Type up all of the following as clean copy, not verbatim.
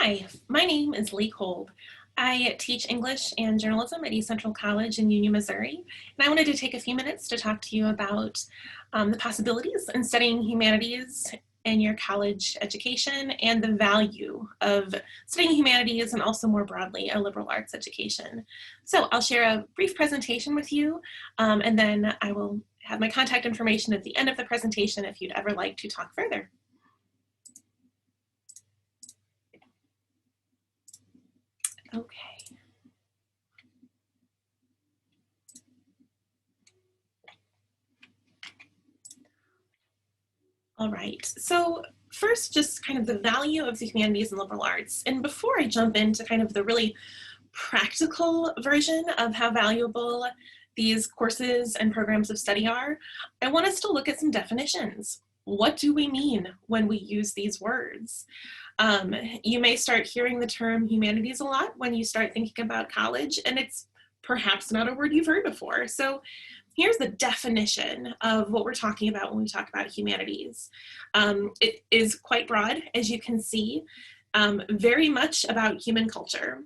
Hi, my name is Lee Kolb. I teach English and journalism at East Central College in Union, Missouri, and I wanted to take a few minutes to talk to you about the possibilities in studying humanities in your college education and the value of studying humanities and also more broadly a liberal arts education. So I'll share a brief presentation with you and then I will have my contact information at the end of the presentation if you'd ever like to talk further. Okay. All right, so first, just kind of the value of the humanities and liberal arts. And before I jump into kind of the really practical version of how valuable these courses and programs of study are, I want us to look at some definitions. What do we mean when we use these words? You may start hearing the term humanities a lot when you start thinking about college, and it's perhaps not a word you've heard before. So here's the definition of what we're talking about when we talk about humanities. It is quite broad, as you can see, very much about human culture,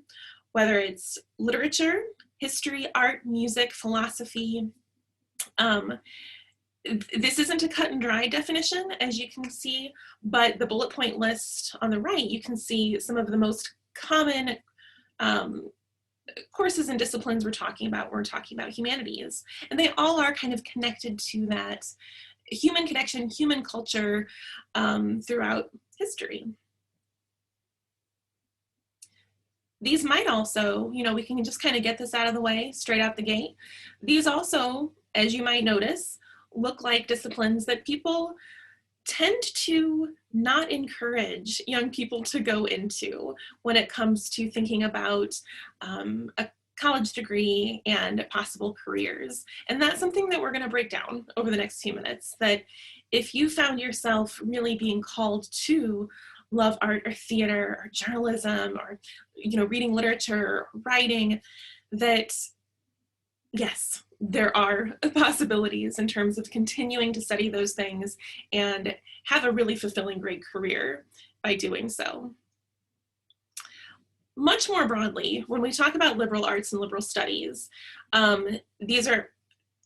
whether it's literature, history, art, music, philosophy. This isn't a cut and dry definition, as you can see, but the bullet point list on the right, you can see some of the most common courses and disciplines we're talking about humanities. And they all are kind of connected to that human connection, human culture throughout history. These might also, we can just kind of get this out of the way straight out the gate. These also, as you might notice, look like disciplines that people tend to not encourage young people to go into when it comes to thinking about a college degree and possible careers. And that's something that we're going to break down over the next few minutes, that if you found yourself really being called to love art or theater or journalism or reading literature, writing, that yes, there are possibilities in terms of continuing to study those things and have a really fulfilling, great career by doing so. Much more broadly, when we talk about liberal arts and liberal studies, these are,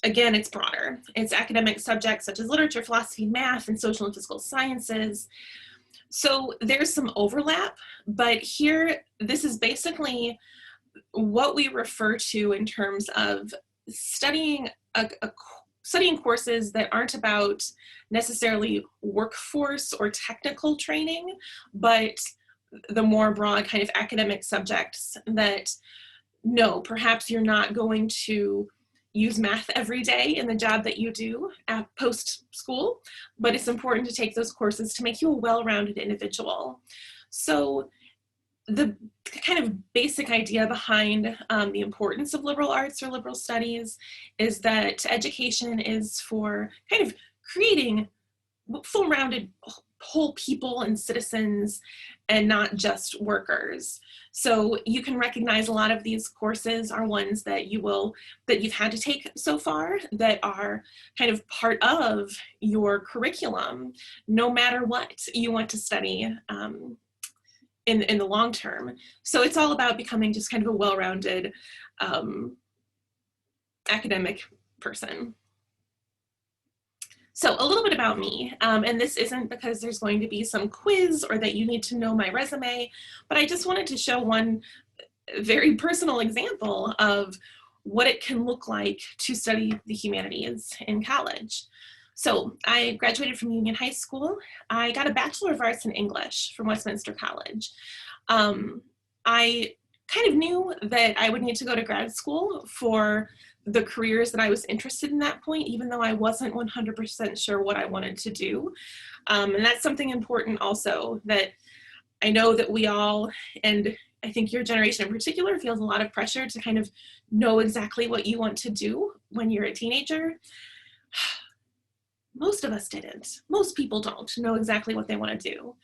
again, it's broader. It's academic subjects such as literature, philosophy, math, and social and physical sciences. So there's some overlap, but here, this is basically what we refer to in terms of studying studying courses that aren't about necessarily workforce or technical training, but the more broad kind of academic subjects that, no, perhaps you're not going to use math every day in the job that you do at post-school, but it's important to take those courses to make you a well-rounded individual. So the kind of basic idea behind the importance of liberal arts or liberal studies is that education is for kind of creating full-rounded whole people and citizens and not just workers. So you can recognize a lot of these courses are ones that you've had to take so far that are kind of part of your curriculum, no matter what you want to study in the long term. So it's all about becoming just kind of a well-rounded academic person. So a little bit about me, and this isn't because there's going to be some quiz or that you need to know my resume, but I just wanted to show one very personal example of what it can look like to study the humanities in college. So I graduated from Union High School. I got a Bachelor of Arts in English from Westminster College. I kind of knew that I would need to go to grad school for the careers that I was interested in at that point, even though I wasn't 100% sure what I wanted to do. And that's something important also, that I know that we all, and I think your generation in particular, feels a lot of pressure to kind of know exactly what you want to do when you're a teenager. Most of us didn't. Most people don't know exactly what they want to do.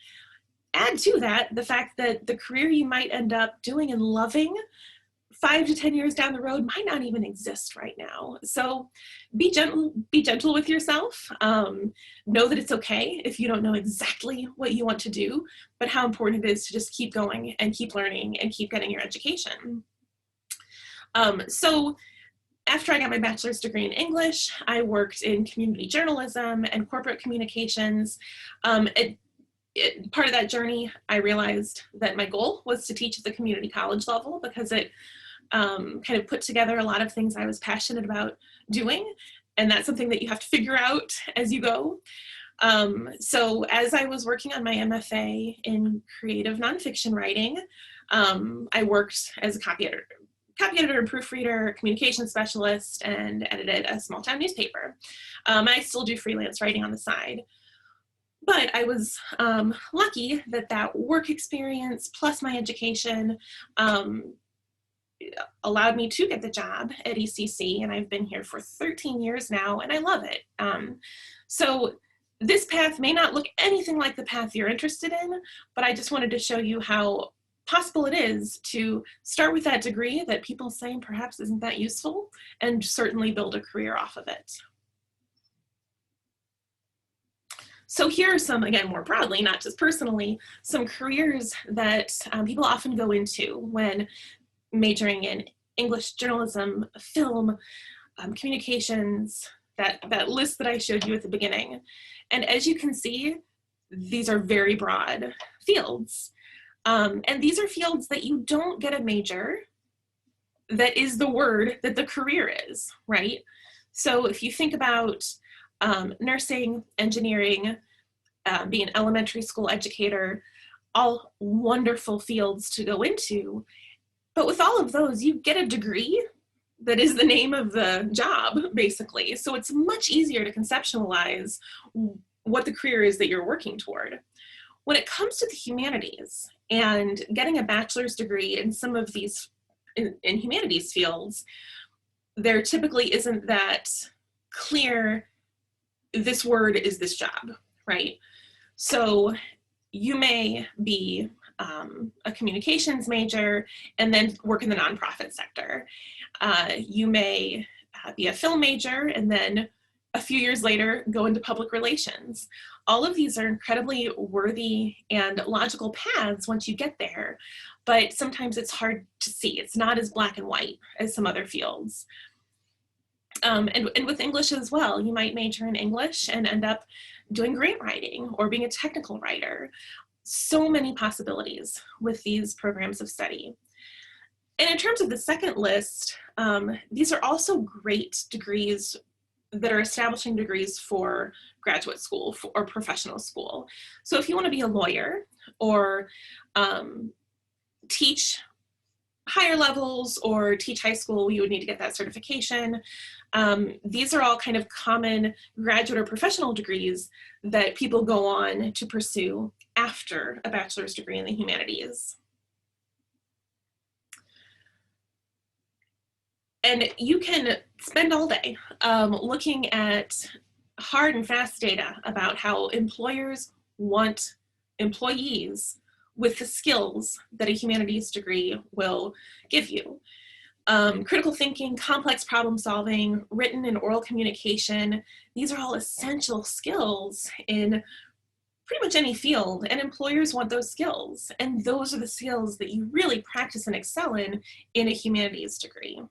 Add to that the fact that the career you might end up doing and loving 5 to 10 years down the road might not even exist right now. So be gentle with yourself. Know that it's okay if you don't know exactly what you want to do, but how important it is to just keep going and keep learning and keep getting your education. So after I got my bachelor's degree in English, I worked in community journalism and corporate communications. Part of that journey, I realized that my goal was to teach at the community college level because it kind of put together a lot of things I was passionate about doing. And that's something that you have to figure out as you go. So as I was working on my MFA in creative nonfiction writing, I worked as a copy editor and proofreader, communication specialist, and edited a small town newspaper. I still do freelance writing on the side. But I was lucky that that work experience plus my education allowed me to get the job at ECC, and I've been here for 13 years now, and I love it. So this path may not look anything like the path you're interested in, but I just wanted to show you how possible it is to start with that degree that people say perhaps isn't that useful, and certainly build a career off of it. So here are some, again, more broadly, not just personally, some careers that people often go into when majoring in English, journalism, film, communications, that list that I showed you at the beginning. And as you can see, these are very broad fields. And these are fields that you don't get a major that is the word that the career is, right? So if you think about nursing, engineering, being an elementary school educator, all wonderful fields to go into. But with all of those, you get a degree that is the name of the job, basically. So it's much easier to conceptualize what the career is that you're working toward. When it comes to the humanities and getting a bachelor's degree in some of these in humanities fields, there typically isn't that clear, this word is this job, right? So you may be a communications major and then work in the nonprofit sector. You may be a film major and then a few years later go into public relations. All of these are incredibly worthy and logical paths once you get there, but sometimes it's hard to see. It's not as black and white as some other fields. And with English as well, you might major in English and end up doing grant writing or being a technical writer. So many possibilities with these programs of study. And in terms of the second list, these are also great degrees that are establishing degrees for graduate school or professional school. So if you want to be a lawyer or teach higher levels or teach high school, you would need to get that certification. These are all kind of common graduate or professional degrees that people go on to pursue after a bachelor's degree in the humanities. And you can spend all day looking at hard and fast data about how employers want employees with the skills that a humanities degree will give you. Critical thinking, complex problem solving, written and oral communication, these are all essential skills in pretty much any field, and employers want those skills. And those are the skills that you really practice and excel in a humanities degree.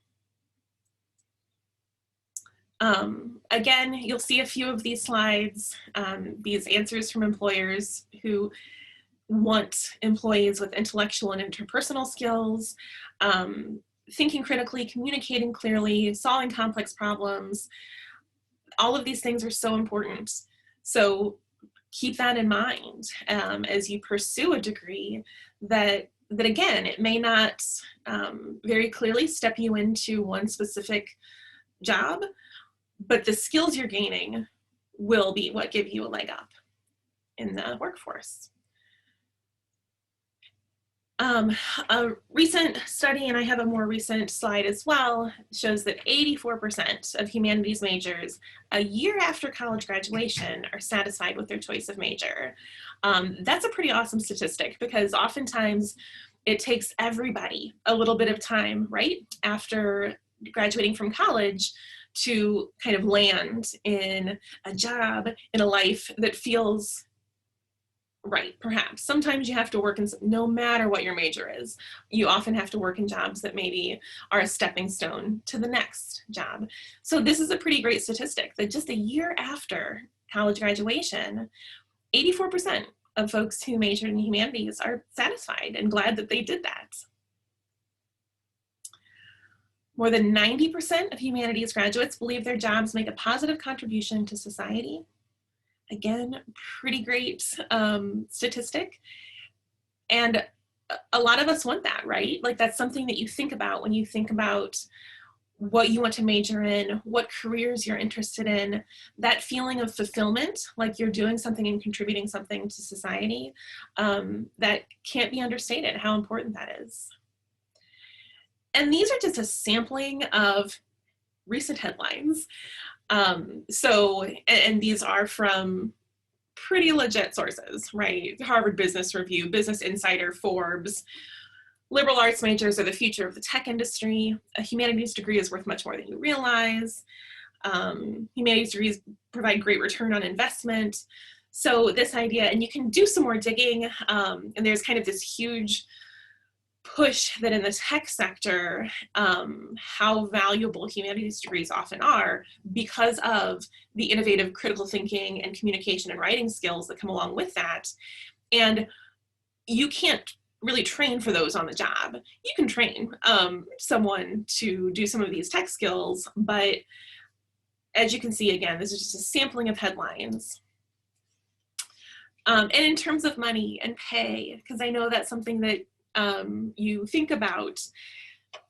Again, you'll see a few of these slides, these answers from employers who want employees with intellectual and interpersonal skills, thinking critically, communicating clearly, solving complex problems. All of these things are so important. So keep that in mind as you pursue a degree that again, it may not very clearly step you into one specific job, but the skills you're gaining will be what give you a leg up in the workforce. A recent study, and I have a more recent slide as well, shows that 84% of humanities majors a year after college graduation are satisfied with their choice of major. That's a pretty awesome statistic because oftentimes It takes everybody a little bit of time, right, after graduating from college to kind of land in a job, in a life that feels right, perhaps. Sometimes you have to work in, no matter what your major is, you often have to work in jobs that maybe are a stepping stone to the next job. So this is a pretty great statistic that just a year after college graduation, 84% of folks who majored in humanities are satisfied and glad that they did that. More than 90% of humanities graduates believe their jobs make a positive contribution to society. Again, pretty great statistic. And a lot of us want that, right? Like that's something that you think about when you think about what you want to major in, what careers you're interested in, that feeling of fulfillment, like you're doing something and contributing something to society, that can't be understated how important that is. And these are just a sampling of recent headlines. And these are from pretty legit sources, right? Harvard Business Review, Business Insider, Forbes. Liberal arts majors are the future of the tech industry. A humanities degree is worth much more than you realize. Humanities degrees provide great return on investment. So this idea, and you can do some more digging, and there's kind of this huge push that in the tech sector, how valuable humanities degrees often are because of the innovative critical thinking and communication and writing skills that come along with that. And you can't really train for those on the job. You can train someone to do some of these tech skills, but as you can see, again, this is just a sampling of headlines. And in terms of money and pay, because I know that's something that you think about,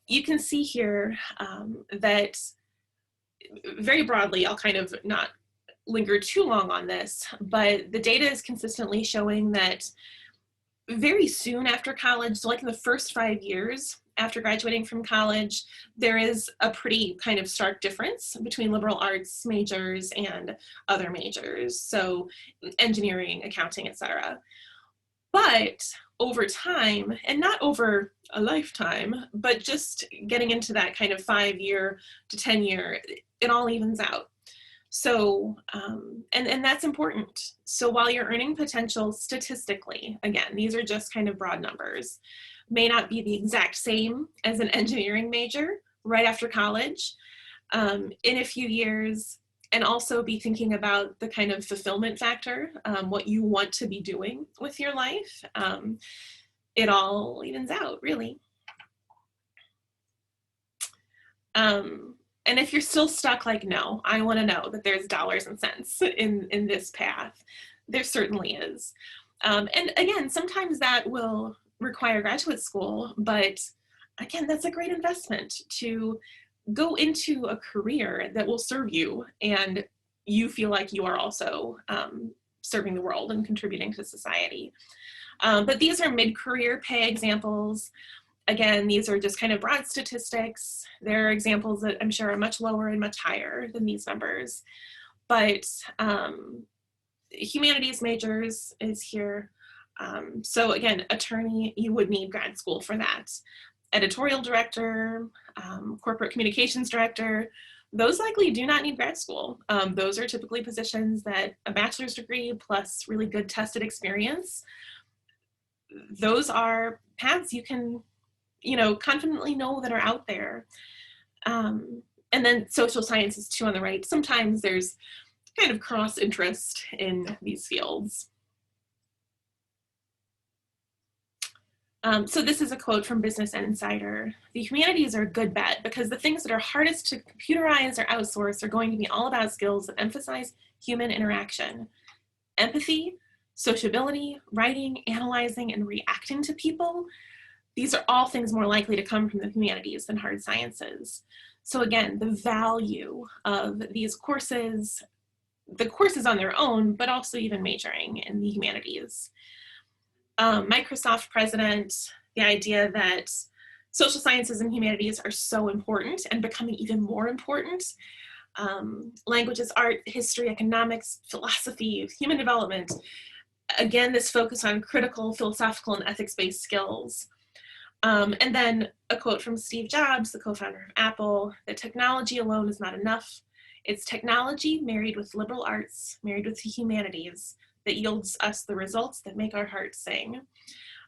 you can see here that very broadly, I'll kind of not linger too long on this, but the data is consistently showing that very soon after college, so like in the first 5 years after graduating from college, there is a pretty kind of stark difference between liberal arts majors and other majors, so engineering, accounting, etc. But over time, and not over a lifetime, but just getting into that kind of 5-year to 10-year, it all evens out. So, and that's important. So while your earning potential statistically, again, these are just kind of broad numbers, may not be the exact same as an engineering major right after college, in a few years, and also be thinking about the kind of fulfillment factor, what you want to be doing with your life. It all evens out, really. And if you're still stuck, like, no, I want to know that there's dollars and cents in this path, there certainly is. And again, sometimes that will require graduate school, but again, that's a great investment to go into a career that will serve you and you feel like you are also serving the world and contributing to society. But these are mid-career pay examples. Again, these are just kind of broad statistics. There are examples that I'm sure are much lower and much higher than these numbers. But humanities majors is here. So again, attorney, you would need grad school for that. Editorial director, corporate communications director, those likely do not need grad school. Those are typically positions that a bachelor's degree plus really good tested experience, those are paths you can, confidently know that are out there. And then social sciences too on the right. Sometimes there's kind of cross interest in these fields. So this is a quote from Business Insider. The humanities are a good bet because the things that are hardest to computerize or outsource are going to be all about skills that emphasize human interaction. Empathy, sociability, writing, analyzing, and reacting to people. These are all things more likely to come from the humanities than hard sciences. So again, the value of these courses, the courses on their own, but also even majoring in the humanities. Microsoft president, the idea that social sciences and humanities are so important and becoming even more important. Languages, art, history, economics, philosophy, human development. Again, this focus on critical, philosophical, and ethics-based skills. And then a quote from Steve Jobs, the co-founder of Apple, that technology alone is not enough. It's technology married with liberal arts, married with the humanities, that yields us the results that make our hearts sing.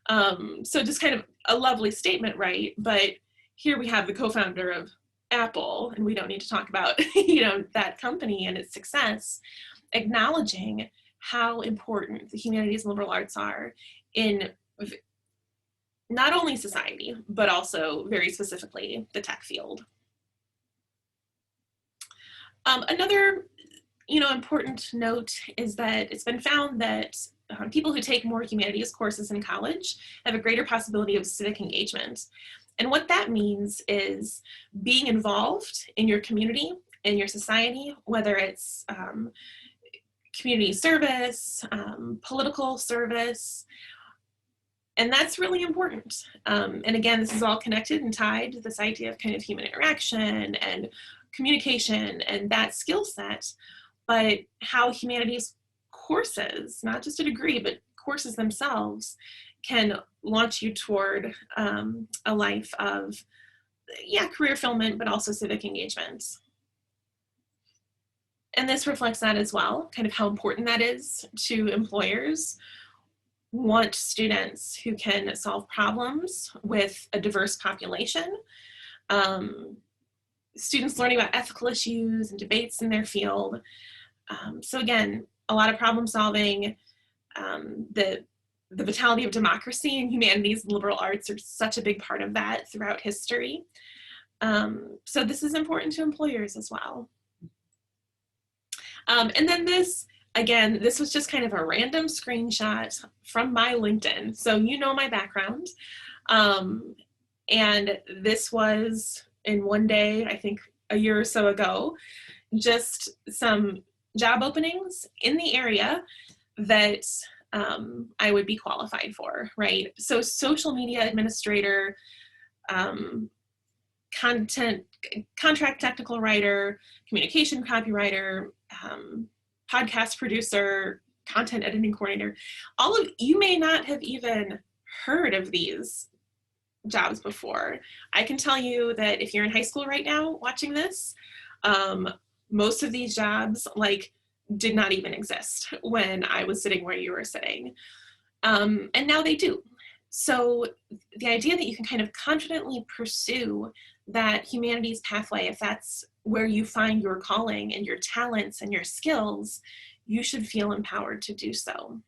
So just kind of a lovely statement, right? But here we have the co-founder of Apple, and we don't need to talk about, that company and its success, acknowledging how important the humanities and liberal arts are in not only society, but also very specifically the tech field. Another important note is that it's been found that people who take more humanities courses in college have a greater possibility of civic engagement. And what that means is being involved in your community, in your society, whether it's community service, political service, and that's really important. And again, this is all connected and tied to this idea of kind of human interaction and communication and that skill set, but how humanities courses, not just a degree, but courses themselves, can launch you toward a life of, career fulfillment, but also civic engagement. And this reflects that as well, kind of how important that is to employers. Want students who can solve problems with a diverse population, students learning about ethical issues and debates in their field. So again, a lot of problem solving, the vitality of democracy and humanities and liberal arts are such a big part of that throughout history. So this is important to employers as well. And then this was just kind of a random screenshot from my LinkedIn. So my background. And this was in one day, I think a year or so ago, just some job openings in the area that I would be qualified for, right? So social media administrator, contract technical writer, communication copywriter, podcast producer, content editing coordinator. All of you may not have even heard of these jobs before. I can tell you that if you're in high school right now watching this, most of these jobs did not even exist when I was sitting where you were sitting. And now they do. So the idea that you can kind of confidently pursue that humanities pathway, if that's where you find your calling and your talents and your skills, you should feel empowered to do so.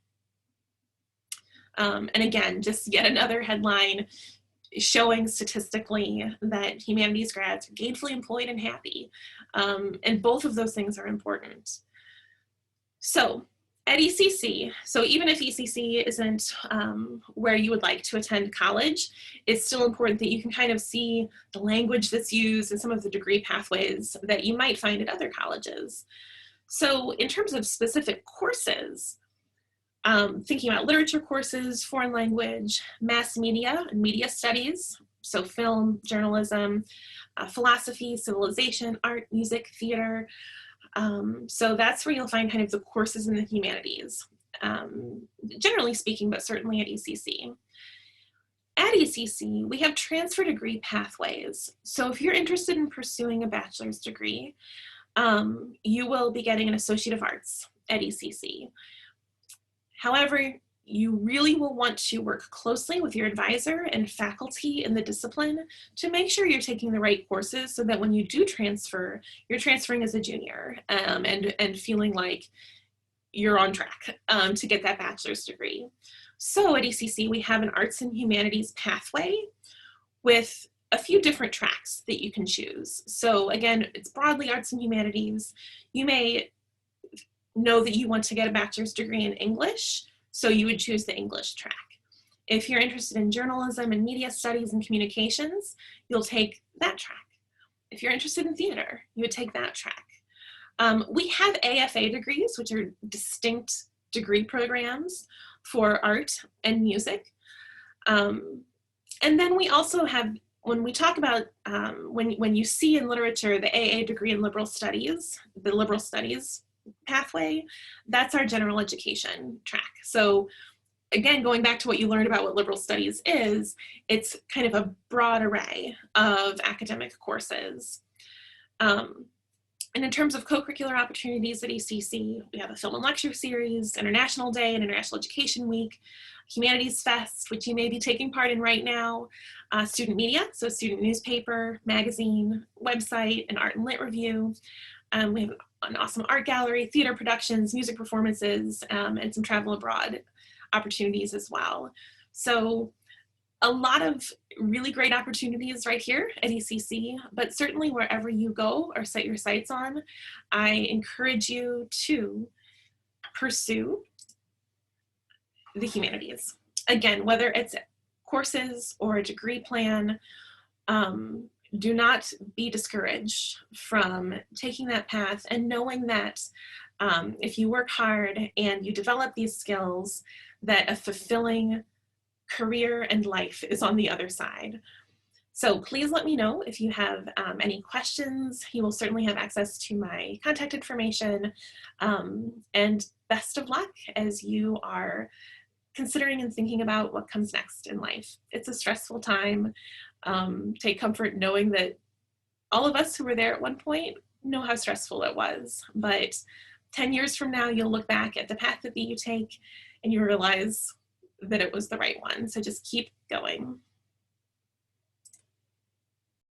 And again, just yet another headline showing statistically that humanities grads are gainfully employed and happy. And both of those things are important. So at ECC, so even if ECC isn't where you would like to attend college, it's still important that you can kind of see the language that's used and some of the degree pathways that you might find at other colleges. So in terms of specific courses, thinking about literature courses, foreign language, mass media and media studies, so film, journalism, philosophy, civilization, art, music, theater. So that's where you'll find kind of the courses in the humanities, generally speaking, but certainly at ECC. At ECC, we have transfer degree pathways. So if you're interested in pursuing a bachelor's degree, you will be getting an Associate of Arts at ECC. However, you really will want to work closely with your advisor and faculty in the discipline to make sure you're taking the right courses so that when you do transfer, you're transferring as a junior and feeling like you're on track to get that bachelor's degree. So at ECC, we have an arts and humanities pathway with a few different tracks that you can choose. So again, it's broadly arts and humanities. You may know that you want to get a bachelor's degree in English, so you would choose the English track. If you're interested in journalism and media studies and communications, you'll take that track. If you're interested in theater, you would take that track. We have AFA degrees, which are distinct degree programs for art and music. And then we also have, when we talk about, when you see in literature the AA degree in liberal studies, the liberal studies pathway, that's our general education track. So again, going back to what you learned about what liberal studies is, it's kind of a broad array of academic courses. And in terms of co-curricular opportunities at ECC, we have a film and lecture series, International Day and International Education Week, Humanities Fest, which you may be taking part in right now, student media, so student newspaper, magazine, website, and art and lit review. We have an awesome art gallery, theater productions, music performances, and some travel abroad opportunities as well. So a lot of really great opportunities right here at ECC, but certainly wherever you go or set your sights on, I encourage you to pursue the humanities. Again, whether it's courses or a degree plan, do not be discouraged from taking that path and knowing that if you work hard and you develop these skills, that a fulfilling career and life is on the other side. So please let me know if you have any questions. You will certainly have access to my contact information, and best of luck as you are considering and thinking about what comes next in life. It's a stressful time. Take comfort knowing that all of us who were there at one point know how stressful it was, but 10 years from now, you'll look back at the path that you take and you realize that it was the right one. So just keep going.